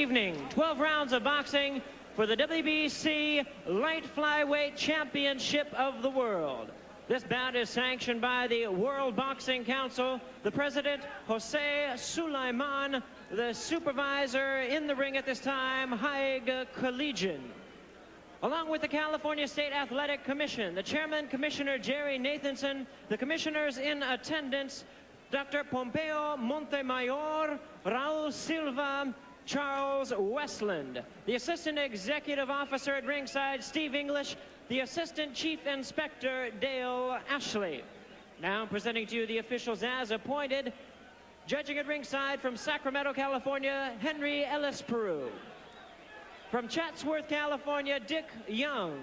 evening. 12 rounds of boxing for the WBC Light Flyweight Championship of the World. This bout is sanctioned by the World Boxing Council, the president, Jose Sulaiman, the supervisor in the ring at this time, Haig Collegian. Along with the California State Athletic Commission, the chairman, Commissioner Jerry Nathanson, the commissioners in attendance, Dr. Pompeo Montemayor, Raul Silva, Charles Westland, the assistant executive officer at ringside, Steve English, the assistant chief inspector, Dale Ashley. Now presenting to you the officials as appointed, judging at ringside from Sacramento, California, Henry Ellis Peru. From Chatsworth, California, Dick Young.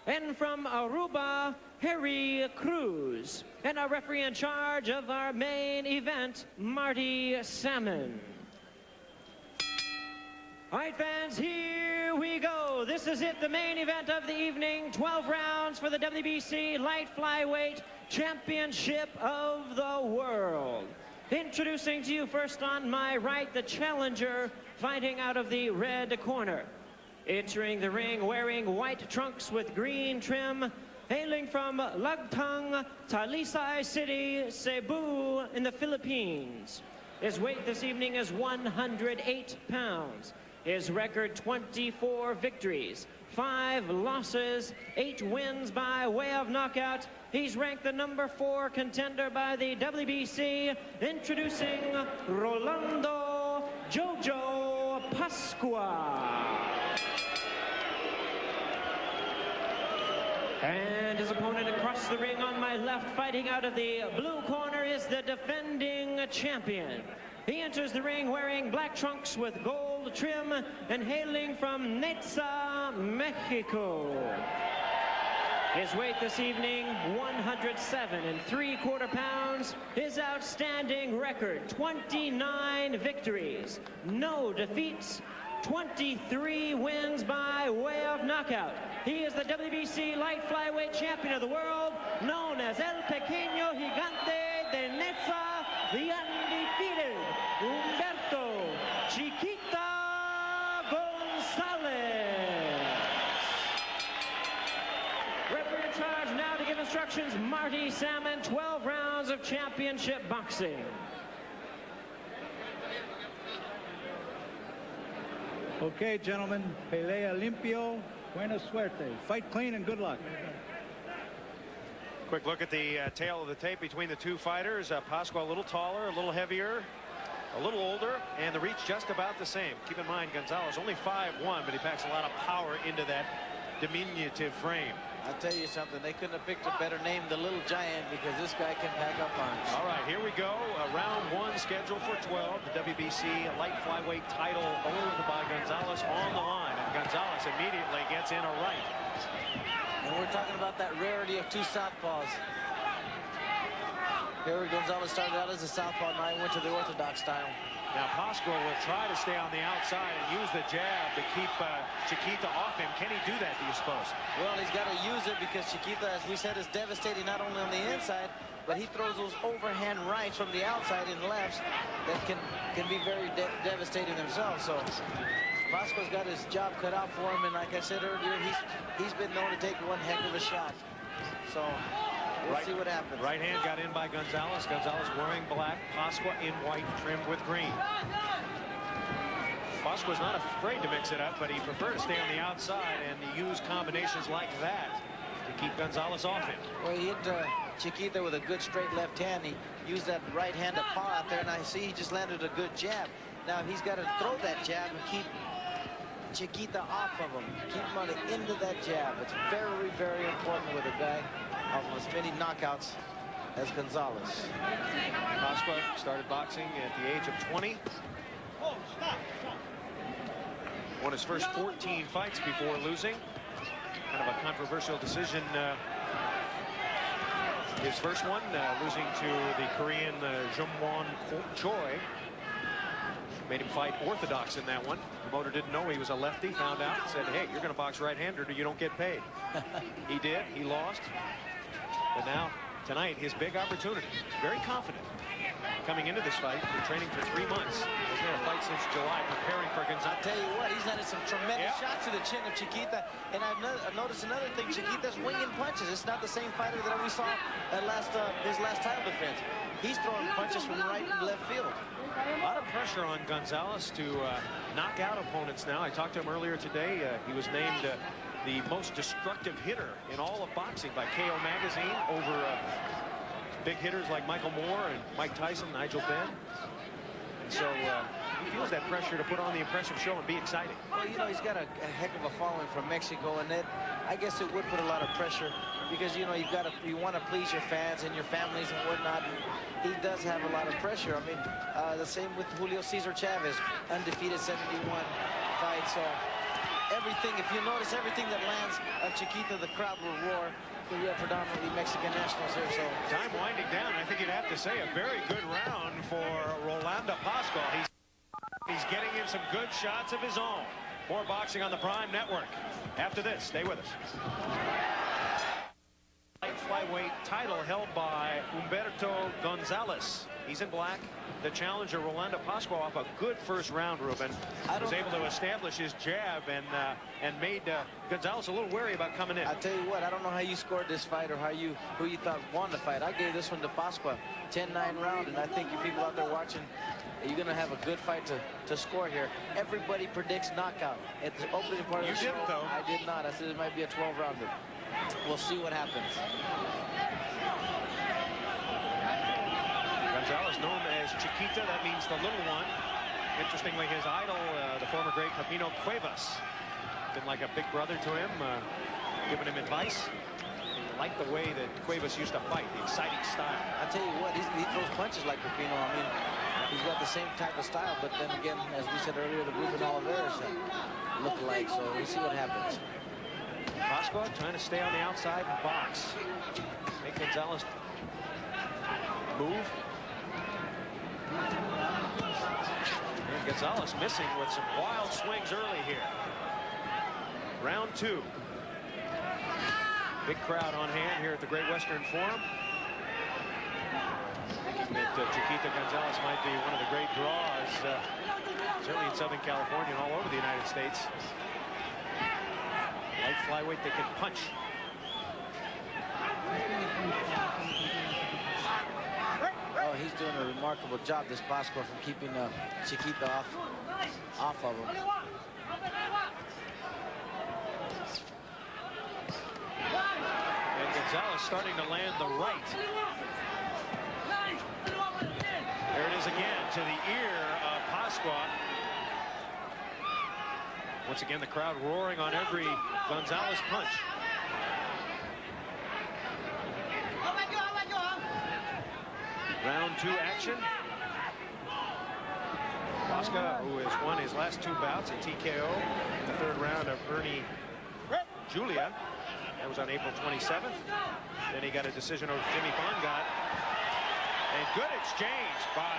And from Aruba, Harry Cruz. And our referee in charge of our main event, Marty Salmon. All right, fans, here we go. This is it, the main event of the evening. 12 rounds for the WBC Light Flyweight Championship of the World. Introducing to you first on my right, the challenger fighting out of the red corner. Entering the ring wearing white trunks with green trim, hailing from Lagtang, Talisay City, Cebu in the Philippines. His weight this evening is 108 pounds. His record 24 victories, 5 losses, 8 wins by way of knockout. He's ranked the number 4 contender by the WBC. Introducing Rolando Jojo Pascua. And his opponent across the ring on my left, fighting out of the blue corner, is the defending champion. He enters the ring wearing black trunks with gold trim and hailing from Neza, Mexico. His weight this evening, 107 3/4 pounds. His outstanding record, 29 victories, no defeats, 23 wins by way of knockout. He is the WBC Light Flyweight Champion of the World, known as El Pequeño Gigante de Neza, the undefeated Humberto Chiquita Gonzalez. Referee in charge now to give instructions, Marty Salmon. 12 rounds of championship boxing. Okay, gentlemen, pelea limpio, buena suerte. Fight clean and good luck. Quick look at the tail of the tape between the two fighters. Pascua a little taller, a little heavier, a little older, and the reach just about the same. Keep in mind, Gonzalez only 5'1", but he packs a lot of power into that diminutive frame. I'll tell you something, they couldn't have picked a better name, the Little Giant, because this guy can pack up punch. All right, here we go. Round 1 scheduled for 12. The WBC Light Flyweight title owned by Gonzalez on the line. And Gonzalez immediately gets in a right. And we're talking about that rarity of 2 southpaws. Here Gonzalez started out as a southpaw, now he went to the orthodox style. Now Pascua will try to stay on the outside and use the jab to keep Chiquita off him. Can he do that, do you suppose? Well, he's got to use it because Chiquita, as we said, is devastating not only on the inside, but he throws those overhand rights from the outside and lefts that can be very devastating themselves. So Pascua's got his job cut out for him, and like I said earlier, he's been known to take one heck of a shot. So we'll see what happens. Right hand got in by Gonzalez. Gonzalez wearing black, Pascua in white, trimmed with green. Pascua's not afraid to mix it up, but he prefers to stay on the outside and use combinations like that to keep Gonzalez off him. Well, he hit Chiquita with a good straight left hand. He used that right hand to paw out there, and I see he just landed a good jab. Now he's got to throw that jab and keep Chiquita off of him. Keep him on the end of that jab. It's very, very important with a guy of as many knockouts as Gonzalez. Pascua started boxing at the age of 20. Won his first 14 fights before losing. Kind of a controversial decision. His first one, losing to the Korean Jungwon Choi. Made him fight orthodox in that one. The promoter didn't know he was a lefty, found out, said, hey, you're going to box right-hander or you don't get paid. He did, he lost. But now, tonight, his big opportunity. Very confident. coming into this fight. Been training for 3 months. He's had a fight since July, preparing for Gonzalez. I'll tell you what, he's landed some tremendous shots to the chin of Chiquita. And I've noticed another thing, Chiquita's winging punches. It's not the same fighter that we saw at his last title defense. He's throwing punches from right and left field. A lot of pressure on Gonzalez to knock out opponents now. I talked to him earlier today. He was named the most destructive hitter in all of boxing by KO Magazine over big hitters like Michael Moore and Mike Tyson, Nigel Benn. And so he feels that pressure to put on the impressive show and be exciting. Well, you know, he's got a heck of a following from Mexico, and that, I guess it would put a lot of pressure because, you know, you want to please your fans and your families and whatnot. And he does have a lot of pressure. I mean, the same with Julio Cesar Chavez, undefeated 71 fights. So everything, if you notice, everything that lands of Chiquita, the crowd will roar. We have predominantly Mexican nationals here, so. Time winding down. I think you'd have to say a very good round for Rolando Pascua. He's getting in some good shots of his own. More boxing on the Prime Network. After this, stay with us. Light flyweight title held by Humberto Gonzalez. He's in black. The challenger, Rolando Pascua, off a good first round, Ruben. Was able to establish his jab and made Gonzalez a little wary about coming in. I tell you what, I don't know how you scored this fight or who you thought won the fight. I gave this one to Pascua, 10-9 round, and I think you people out there watching, you're going to have a good fight to score here. Everybody predicts knockout at the opening part of the show. You didn't, though. I did not. I said it might be a 12-rounder. We'll see what happens. Gonzalez known as Chiquita, that means the little one. Interestingly, his idol, the former great Pepino Cuevas, been like a big brother to him, giving him advice. He liked the way that Cuevas used to fight, the exciting style. I tell you what, he throws punches like Pepino. I mean, he's got the same type of style, but then again, as we said earlier, the Ruben Oliveras look alike, so we'll see what happens. Pascua trying to stay on the outside and box. Make Gonzalez move. And Gonzalez missing with some wild swings early here. Round 2. Big crowd on hand here at the Great Western Forum. Thinking that Chiquita Gonzalez might be one of the great draws, certainly in Southern California and all over the United States. Light flyweight that can punch. Oh, he's doing a remarkable job, this Pascua, from keeping Chiquita off of him. And Gonzalez starting to land the right. There it is again to the ear of Pascua. Once again, the crowd roaring on every Gonzalez punch. Round 2 action. Pascua, who has won his last 2 bouts at TKO in the 3rd round of Ernie Julia. That was on April 27th. Then he got a decision over Jimmy Bongot. And good exchange by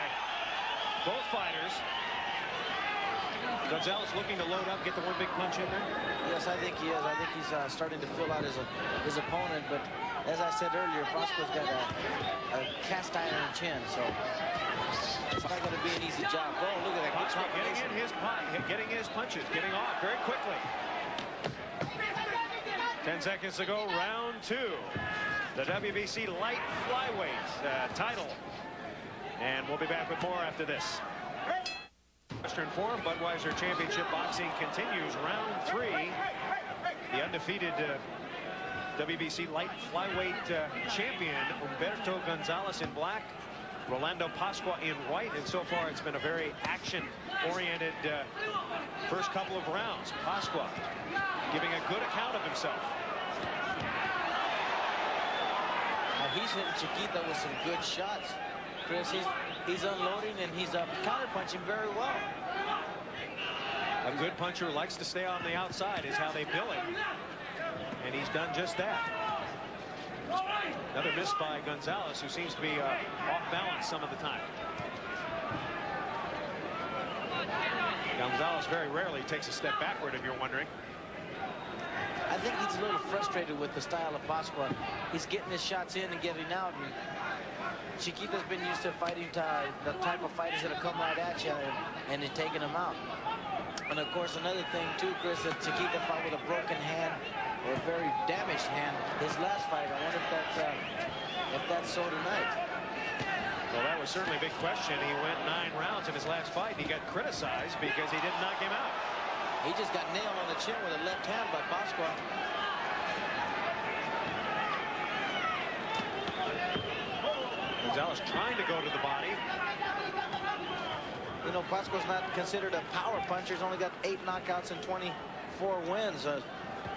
both fighters. Gonzalez looking to load up, get the one big punch in there. Yes, I think he is. I think he's starting to fill out his opponent. But as I said earlier, Pascua's got a cast iron chin, so it's not going to be an easy job. Oh, look at that. Pascua getting his punches, getting off very quickly. 10 seconds to go, round 2. The WBC light flyweight title. And we'll be back with more after this. Western Forum Budweiser Championship Boxing continues. Round 3. The undefeated WBC light flyweight champion Humberto Gonzalez in black, Rolando Pascua in white, and so far it's been a very action-oriented first couple of rounds. Pascua giving a good account of himself. He's hitting Chiquita with some good shots, Chris. He's unloading and he's counter-punching very well. A good puncher likes to stay on the outside is how they bill him. And he's done just that. Another miss by Gonzalez, who seems to be off balance some of the time. Gonzalez very rarely takes a step backward, if you're wondering. I think he's a little frustrated with the style of Pascua. He's getting his shots in and getting out. And Chiquita's been used to fighting the type of fighters that come right at you and then taking them out. And of course, another thing too, Chris, that Chiquita fought with a broken hand or a very damaged hand his last fight. I wonder if that's so tonight. Well, that was certainly a big question. He went 9 rounds in his last fight. He got criticized because he didn't knock him out. He just got nailed on the chin with a left hand by Pascua. Gonzalez trying to go to the body. You know, Pascua's not considered a power puncher. He's only got 8 knockouts and 24 wins.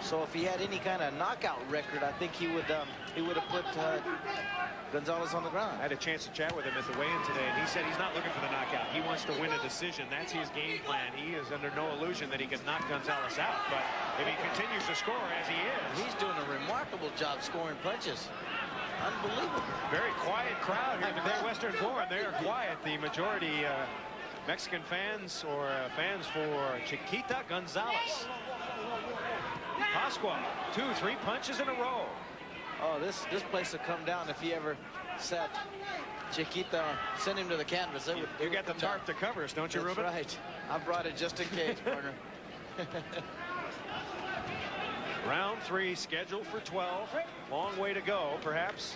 So if he had any kind of knockout record, I think he would have put Gonzalez on the ground. I had a chance to chat with him at the weigh-in today, and he said he's not looking for the knockout. He wants to win a decision. That's his game plan. He is under no illusion that he can knock Gonzalez out. But if he continues to score as he is, he's doing a remarkable job scoring punches. Unbelievable. Very quiet crowd here at the Great Western Forum. They're quiet. The majority Mexican fans or fans for Chiquita Gonzalez. Pascua, 2-3 punches in a row. Oh, this place would come down if he ever sat Chiquita, send him to the canvas. You got the tarp to cover us, don't you, Ruben? That's right. I brought it just in case, partner. Round 3 scheduled for 12. Long way to go, perhaps.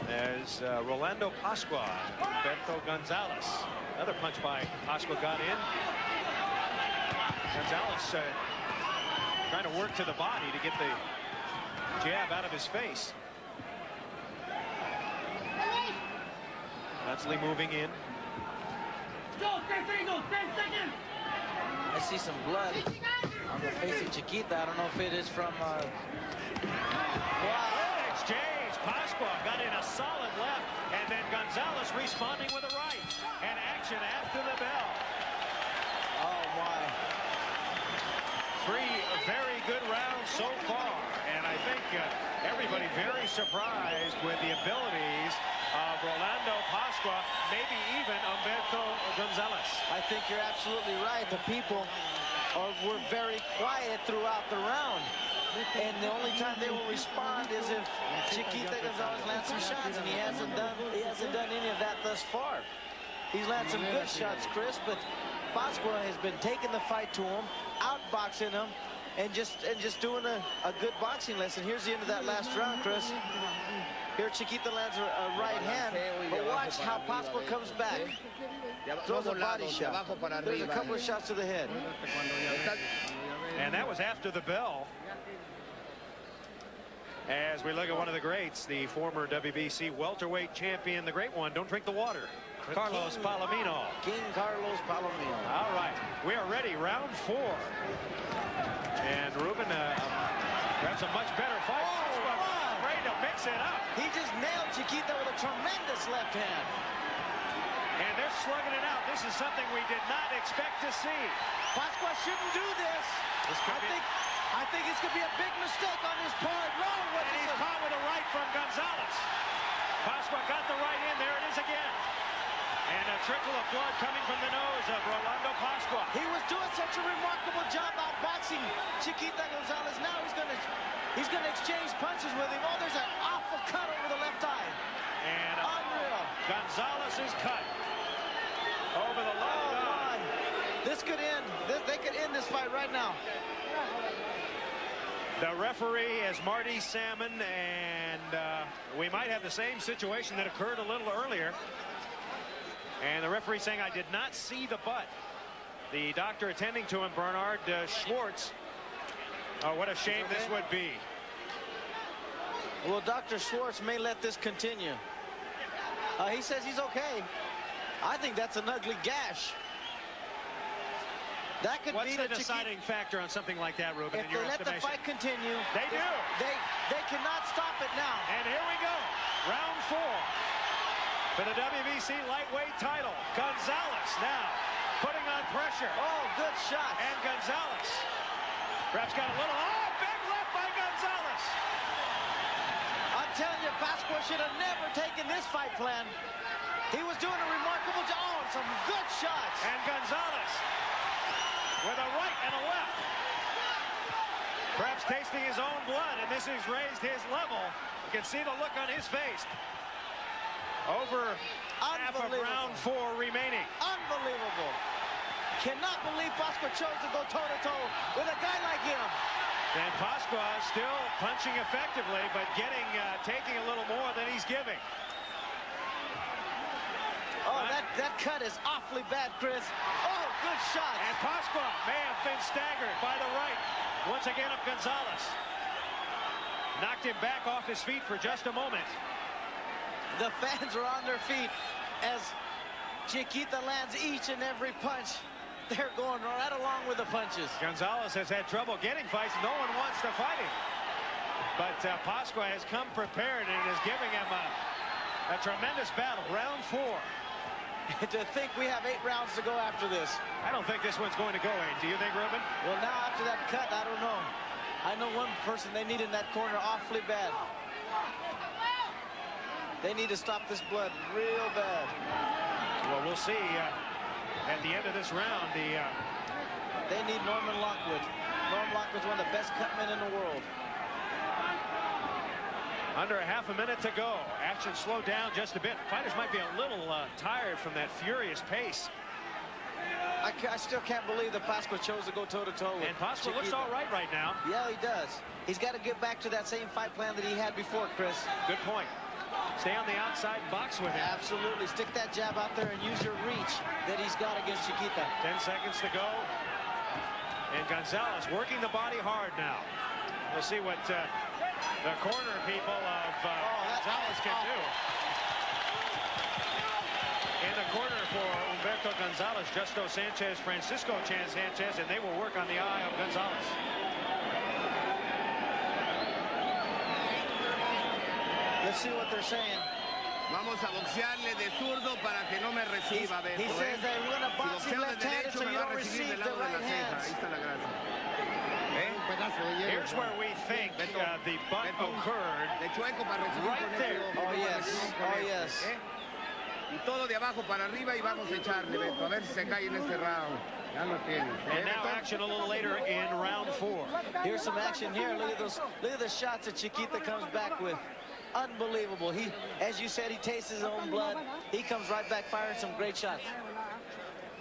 As Rolando Pascua, Humberto Gonzalez. Another punch by Pascua got in. Gonzalez trying to work to the body to get the jab out of his face. Constantly moving in. I see some blood on the face of Chiquita. I don't know if it is from... Wow. Exchange. Pascua got in a solid left, and then Gonzalez responding with a right. And action after the bell. Oh, my. 3 very good rounds so far, and I think everybody very surprised with the abilities of Rolando Pascua, maybe even Humberto Gonzalez. I think you're absolutely right. The people were very quiet throughout the round, and the only time they will respond is if Chiquita Gonzalez lands some shots, and he hasn't done any of that thus far. He's landed some good shots, Chris, but Pascua has been taking the fight to him, outboxing him, and just doing a good boxing lesson. Here's the end of that last round, Chris. Here Chiquita lands a right hand, but watch how Pascua comes back. Throws a body shot. There's a couple of shots to the head. And that was after the bell. As we look at one of the greats, the former WBC welterweight champion, the great one, don't drink the water, Carlos Palomino. King Carlos Palomino. All right, we are ready. Round 4. And Ruben, perhaps a much better fight. Ready to mix it up. He just nailed Chiquita with a tremendous left hand. And they're slugging it out. This is something we did not expect to see. Pascua shouldn't do this. I think it's going to be a big mistake on his part. Wrong. And he's caught with a right from Gonzalez. Pascua got the right in. There it is again. And a trickle of blood coming from the nose of Rolando Pascua. He was doing such a remarkable job outboxing Chiquita Gonzalez. Now he's going to exchange punches with him. Oh, there's an awful cut over the left eye. And unreal. Gonzalez is cut over the left eye. This could end. They could end this fight right now. The referee is Marty Salmon, and we might have the same situation that occurred a little earlier. And the referee saying, I did not see the butt. The doctor attending to him, Bernard Schwartz. Oh, what a shame this would be. Well, Dr. Schwartz may let this continue. He says he's okay. I think that's an ugly gash. That could What's be the deciding factor on something like that, Ruben, in your estimation? If they let the fight continue, they do. They cannot stop it now. And here we go. Round 4 for the WBC lightweight title. Gonzalez now putting on pressure. Oh, good shot. And Gonzalez perhaps got a little, big left by Gonzalez. I'm telling you, Pascua should have never taken this fight plan. He was doing a remarkable job. Oh, some good shots. And Gonzalez with a right and a left. Perhaps tasting his own blood, and this has raised his level. You can see the look on his face. Over half of round 4 remaining. Unbelievable. Cannot believe Pascua chose to go toe-to-toe with a guy like him. And Pascua still punching effectively, but taking a little more than he's giving. Oh, that cut is awfully bad, Chris. Oh, good shot. And Pascua may have been staggered by the right, once again, of Gonzalez. Knocked him back off his feet for just a moment. The fans are on their feet as Chiquita lands each and every punch. They're going right along with the punches. Gonzalez has had trouble getting fights. No one wants to fight him. But Pascua has come prepared and is giving him a tremendous battle. Round 4. To think we have 8 rounds to go after this. I don't think this one's going to go in. Do you think, Ruben? Well, now after that cut, I don't know. I know one person they need in that corner awfully bad. They need to stop this blood real bad. Well, we'll see at the end of this round. They need Norman Lockwood. Norman Lockwood's one of the best cutmen in the world. Under a half a minute to go. Action slowed down just a bit. Fighters might be a little tired from that furious pace. I still can't believe that Pascua chose to go toe-to-toe with And Pascua looks all right now. Yeah, he does. He's got to get back to that same fight plan that he had before, Chris. Good point. Stay on the outside, box with him. Absolutely. Stick that jab out there and use your reach that he's got against Chiquita. 10 seconds to go. And Gonzalez working the body hard now. We'll see what the corner people of Gonzalez can do. In the corner for Humberto Gonzalez, Justo Sanchez, Francisco Sanchez, and they will work on the eye of Gonzalez. Let's see what they're saying. Vamos a boxearle de zurdo para que no me reciba, Beto. He says that we're going to box him left-handed so you don't receive the right hands. Ahí está la grasa. Here's where we think the butt occurred. De chueco para recibir right there. Oh, yes. Oh, yes. Y todo de abajo para arriba y vamos a echarle, Beto, a ver si se cae en este round. Ya lo tienes. And now action a little later in round 4. Here's some action here. Look at those. Look at the shots that Chiquita comes back with. Unbelievable. He, as you said, he tastes his own blood. He comes right back firing some great shots.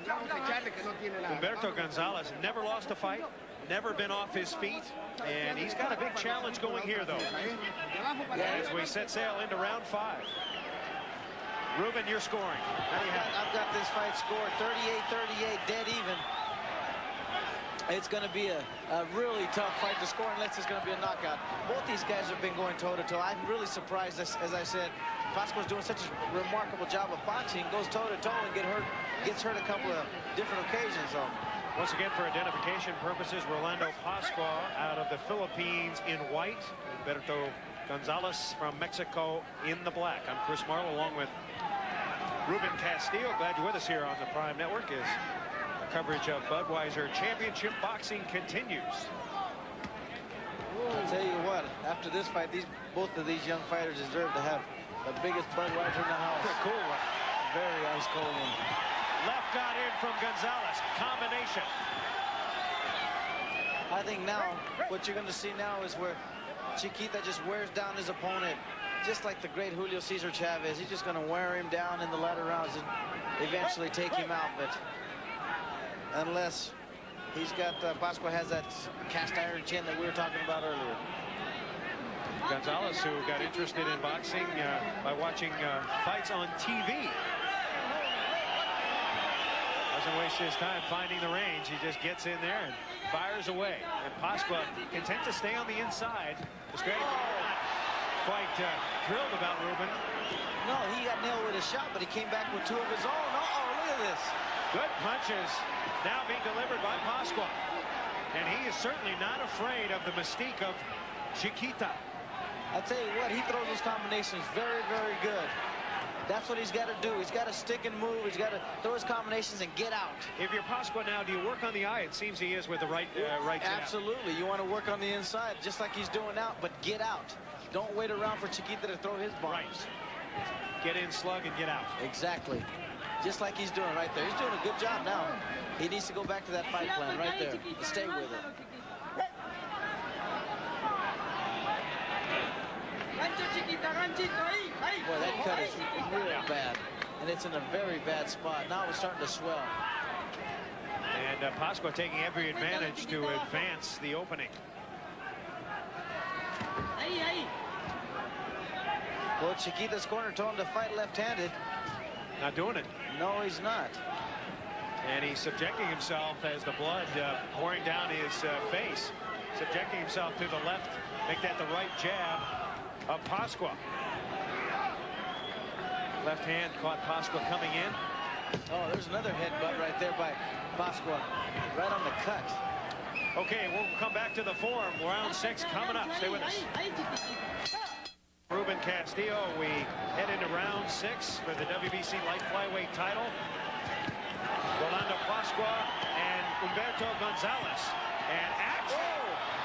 Humberto Gonzalez never lost a fight, never been off his feet, and he's got a big challenge going here, though, as we set sail into round 5. Ruben, you're scoring. I've got this fight scored 38-38, dead even. It's going to be a really tough fight to score unless it's going to be a knockout. Both these guys have been going toe-to-toe. I'm really surprised, as I said, Pascua's doing such a remarkable job of boxing, goes toe-to-toe and gets hurt a couple of different occasions. So. Once again, for identification purposes, Rolando Pascua out of the Philippines in white. Humberto Gonzalez from Mexico in the black. I'm Chris Marlowe along with Ruben Castillo. Glad you're with us here on the Prime Network as coverage of Budweiser Championship Boxing continues. I'll tell you what, after this fight, both of these young fighters deserve to have the biggest Budweiser in the house. A cool one. Very ice cold one. Left got in from Gonzalez. Combination. I think now, what you're going to see now is where Chiquita just wears down his opponent, just like the great Julio Cesar Chavez. He's just going to wear him down in the latter rounds and eventually take him out. But unless he's got, Pascua has that cast iron chin that we were talking about earlier. Gonzalez, who got interested in boxing by watching fights on TV. Doesn't waste his time finding the range. He just gets in there and fires away. And Pascua content to stay on the inside. The strategy not quite thrilled about Ruben. No, he got nailed with a shot, but he came back with 2 of his own. Uh-oh, look at this. Good punches now being delivered by Pascua. And he is certainly not afraid of the mystique of Chiquita. I tell you what, he throws those combinations very, very good. That's what he's got to do. He's got to stick and move. He's got to throw his combinations and get out. If you're Pascua now, do you work on the eye? It seems he is with the right jab. Absolutely. You want to work on the inside, just like he's doing out, but get out. Don't wait around for Chiquita to throw his bombs. Right. Get in, slug, and get out. Exactly. Just like he's doing right there. He's doing a good job now. He needs to go back to that fight plan right there. Stay with it. Boy, that cut is real bad. And it's in a very bad spot. Now it's starting to swell. And Pascua taking every advantage to advance the opening. Well, Chiquita's corner told him to fight left-handed. Not doing it. No, he's not. And he's subjecting himself as the blood pouring down his face. Subjecting himself to the left. Make that the right jab of Pascua. Left hand caught Pascua coming in. Oh, there's another headbutt right there by Pascua. Right on the cut. Okay, we'll come back to the form. Round 6 coming up. Stay with us. Ruben Castillo, we head into round 6 for the WBC light flyweight title. Rolando Pascua and Humberto Gonzalez. And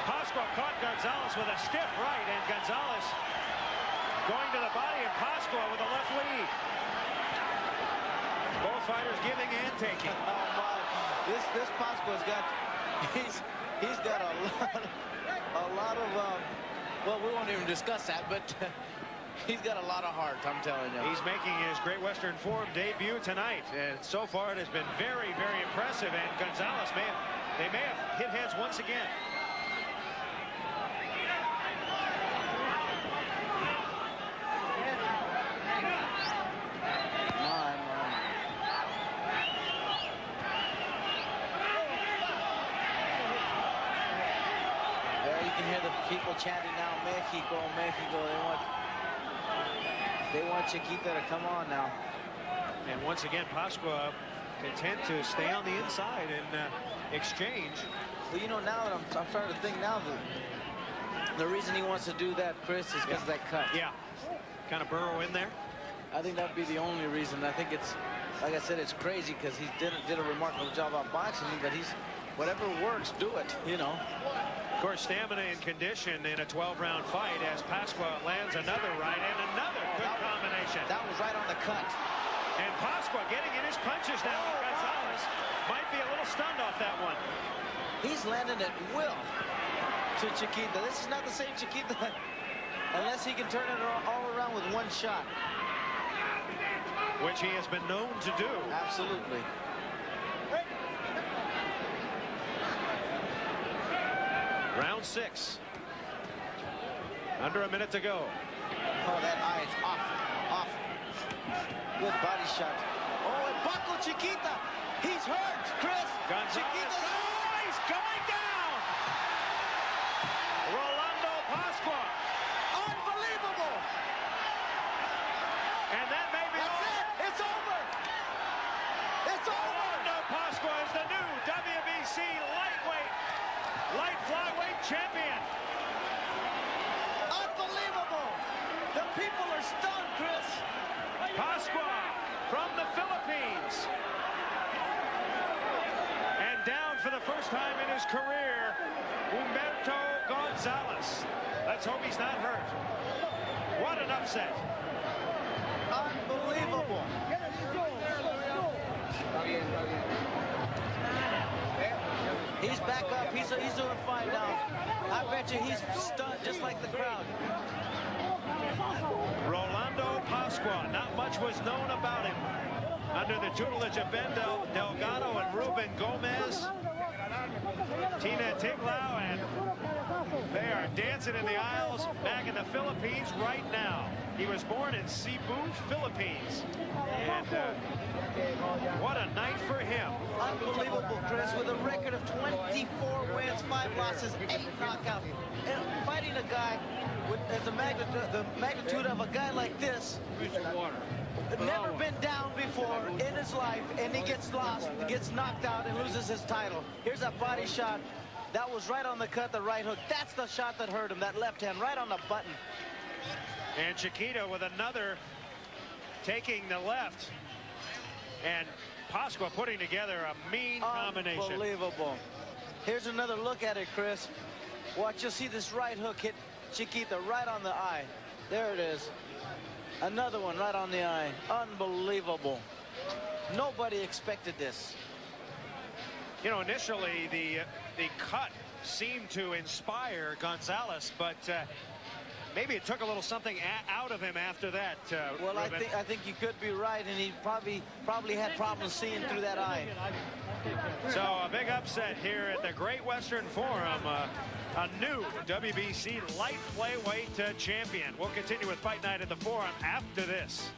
Pascua caught Gonzalez with a stiff right, and Gonzalez going to the body, and Pascua with a left lead. Both fighters giving and taking. Oh my! This Pascua's got he's got a lot of well, we won't even discuss that, but he's got a lot of heart, I'm telling you. He's making his Great Western Forum debut tonight, and so far it has been very, very impressive. And Gonzalez may have hit heads once again. People chanting now, Mexico, Mexico. They want Chiquita to come on now. And once again, Pascua content to stay on the inside and exchange. Well, you know, now that I'm starting to think now that the reason he wants to do that, Chris, is because of that cut. Yeah, kind of burrow in there. I think that'd be the only reason. I think it's, like I said, it's crazy because he did a remarkable job on boxing, but he's whatever works, do it, you know. Of course, stamina and condition in a 12-round fight as Pascua lands another right and another good combination. That was right on the cut. And Pascua getting in his punches now. Gonzalez might be a little stunned off that one. He's landing at will to Chiquita. This is not the same Chiquita unless he can turn it all around with one shot. Which he has been known to do. Absolutely. Round 6. Under a minute to go. Oh, that eye is off. Good body shot. Oh, and Paco Chiquita. He's hurt, Chris. Gonzalez. He's going down. Rolando Pascua. Unbelievable. And that may be That's it. It's over. It's over. Rolando Pascua is the new WBC light flyweight champion. Unbelievable. The people are stunned, Chris. Pascua from the Philippines. And down for the first time in his career, Humberto Gonzalez. Let's hope he's not hurt. What an upset. Unbelievable. He's back up. He's doing fine now. I bet you he's stunned just like the crowd. Rolando Pascua. Not much was known about him. Under the tutelage of Ben Delgado and Ruben Gomez, Tina Tiglao, and they are dancing in the aisles back in the Philippines right now. He was born in Cebu, Philippines. And what a night for him. Unbelievable, Chris, with a record of 24 wins, 5 losses, 8 knockouts. And fighting a guy with the magnitude of a guy like this. Never been down before in his life, and he gets lost, gets knocked out, and loses his title. Here's that body shot. That was right on the cut, the right hook. That's the shot that hurt him, that left hand, right on the button. And Chiquita with another, taking the left. And Pascua putting together a mean combination. Unbelievable. Here's another look at it, Chris. Watch, you'll see this right hook hit Chiquita right on the eye. There it is. Another one right on the eye. Unbelievable. Nobody expected this. You know, initially the cut seemed to inspire Gonzalez, but maybe it took a little something out of him after that. Well, I think you could be right, and he probably had problems seeing through that eye. So a big upset here at the Great Western Forum. A new WBC light flyweight champion. We'll continue with Fight Night at the Forum after this.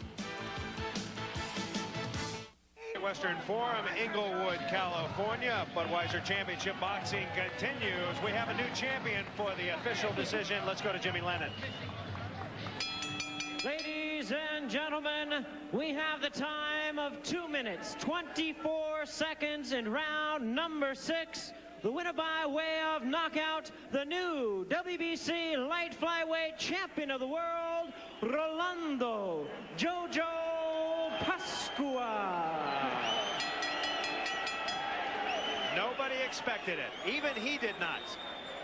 Western Forum, Inglewood, California. Budweiser Championship Boxing continues. We have a new champion for the official decision. Let's go to Jimmy Lennon. Ladies and gentlemen, we have the time of 2 minutes, 24 seconds in round number 6. The winner by way of knockout, the new WBC light flyweight champion of the world, Rolando Jojo Pascua. Nobody expected it. Even he did not.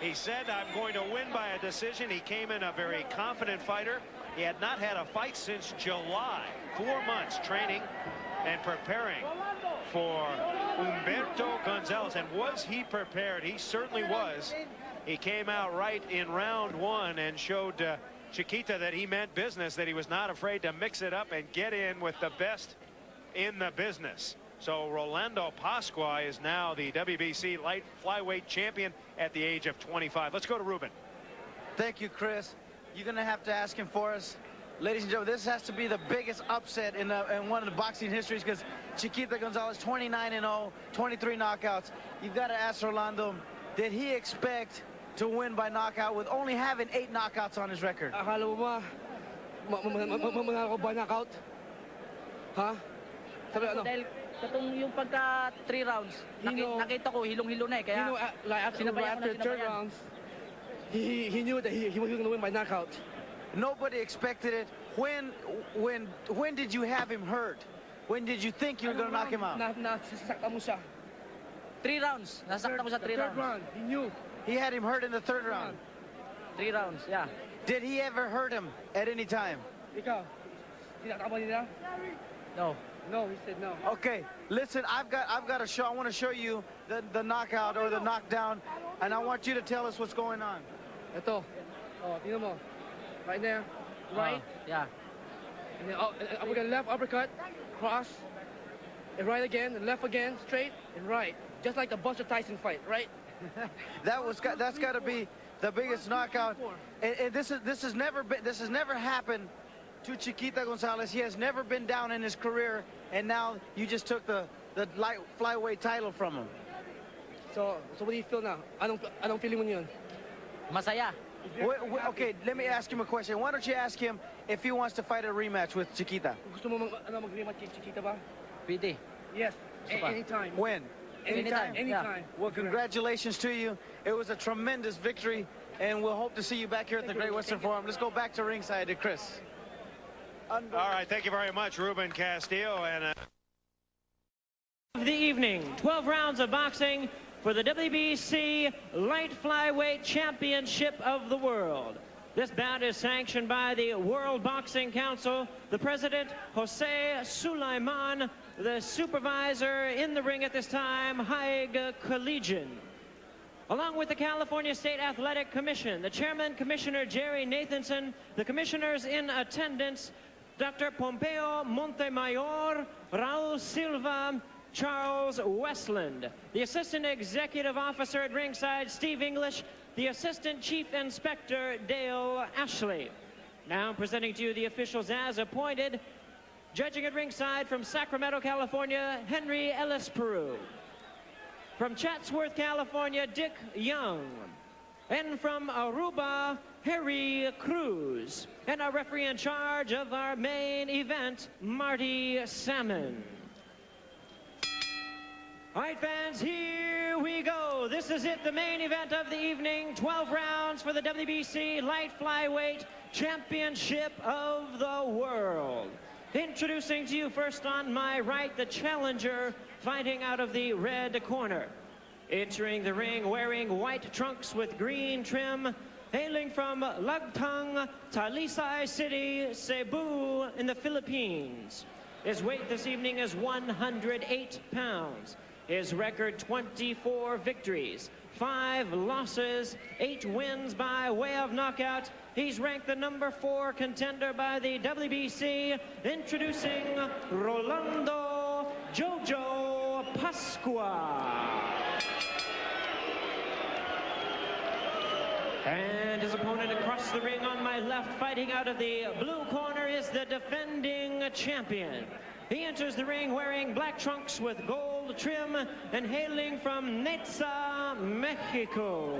He said, I'm going to win by a decision. He came in a very confident fighter. He had not had a fight since July. 4 months training and preparing for Humberto Gonzalez. And was he prepared? He certainly was. He came out right in round 1 and showed Chiquita that he meant business, that he was not afraid to mix it up and get in with the best in the business. So Rolando Pascua is now the WBC light flyweight champion at the age of 25. Let's go to Ruben. Thank you, Chris. You're going to have to ask him for us. Ladies and gentlemen, this has to be the biggest upset in one of the boxing histories, because Chiquita Gonzalez, 29-0, 23 knockouts. You've got to ask Rolando, did he expect to win by knockout with only having 8 knockouts on his record? Akala mo ba manalo ko by knockout? Ha? Sabi ano? Dahil katong yung pagka 3 rounds, nakita ko hilong-hilo na eh. Kaya like after 3 rounds, he knew that he was going to win by knockout. Nobody expected it. When did you have him hurt? When did you think you were going to knock him out? Nasaktan mo siya. 3 rounds. Nasaktan mo sa 3 rounds. Round, he knew. He had him hurt in the 3rd round. 3 rounds, yeah. Did he ever hurt him at any time? Ikaw, tinatama nila? No. No, he said no. Okay, listen, I've got a show. I want to show you the knockout or the knockdown, and I want you to tell us what's going on. Ito. Oh, tingnan mo. Right there. Right. Yeah. And then we're going left uppercut, cross, and right again, and left again, straight, and right. Just like the Buster Tyson fight, right? That's got to be the biggest knockout. And this has never happened to Chiquita Gonzalez. He has never been down in his career, and now you just took the light flyweight title from him. So what do you feel now? Anong feeling mo yun? Masaya. Okay, let me ask him a question. Why don't you ask him if he wants to fight a rematch with Chiquita? Gusto mo mag-rematch kay Chiquita ba? Pwede. Yes, anytime. When? Anytime. Anytime. Well, congratulations to you. It was a tremendous victory, and we'll hope to see you back here at the Great Western Forum. Let's go back to ringside to Chris. All right, thank you very much, Ruben Castillo. And Of the evening, 12 rounds of boxing for the WBC light flyweight championship of the world. This bout is sanctioned by the World Boxing Council, the president, Jose Sulaiman, the supervisor in the ring at this time, Haig Collegian. Along with the California State Athletic Commission, the chairman, Commissioner Jerry Nathanson, the commissioners in attendance, Dr. Pompeo Montemayor, Raul Silva, Charles Westland, the Assistant Executive Officer at ringside, Steve English, the Assistant Chief Inspector, Dale Ashley. Now presenting to you the officials as appointed. Judging at ringside from Sacramento, California, Henry Ellis Peru. From Chatsworth, California, Dick Young. And from Aruba, Harry Cruz. And our referee in charge of our main event, Marty Salmon. All right, fans, here we go. This is it, the main event of the evening. 12 rounds for the WBC Light Flyweight Championship of the World. Introducing to you first on my right, the challenger fighting out of the red corner. Entering the ring wearing white trunks with green trim, hailing from Lagtang, Talisay City, Cebu in the Philippines. His weight this evening is 108 pounds. His record 24 victories, 5 losses, 8 wins by way of knockout. He's ranked the number 4 contender by the WBC. Introducing Rolando Jojo Pascua. And his opponent across the ring on my left, fighting out of the blue corner, is the defending champion. He enters the ring wearing black trunks with gold trim and hailing from Neza, Mexico.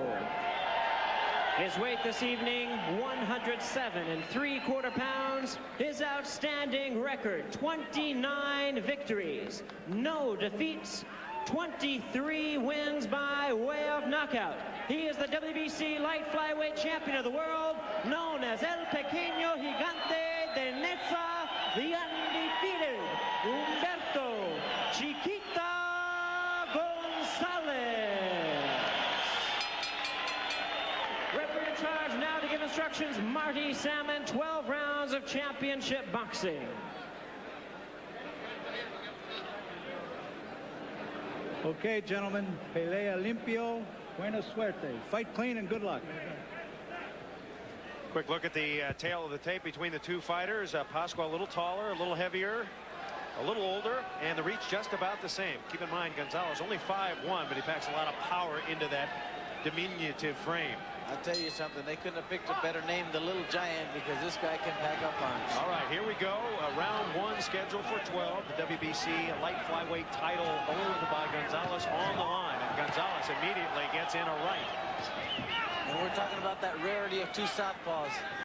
His weight this evening, 107 3/4 pounds. His outstanding record, 29 victories, no defeats, 23 wins by way of knockout. He is the WBC light flyweight champion of the world, known as El Pequeño Gigante de Neza, the undefeated Humberto Chiquita Gonzalez. Referee in charge now to give instructions, Marty Salmon, 12 rounds of championship boxing. Okay, gentlemen, pelea limpio, buena suerte. Fight clean and good luck. Quick look at the tail of the tape between the two fighters. Pascua a little taller, a little heavier, a little older, and the reach just about the same. Keep in mind, Gonzalez only 5'1", but he packs a lot of power into that diminutive frame. I'll tell you something, they couldn't have picked a better name, the Little Giant, because this guy can pack up punch. All right, here we go. Round 1 scheduled for 12. The WBC light flyweight title owned by Gonzalez on the line. And Gonzalez immediately gets in a right. And we're talking about that rarity of 2 southpaws.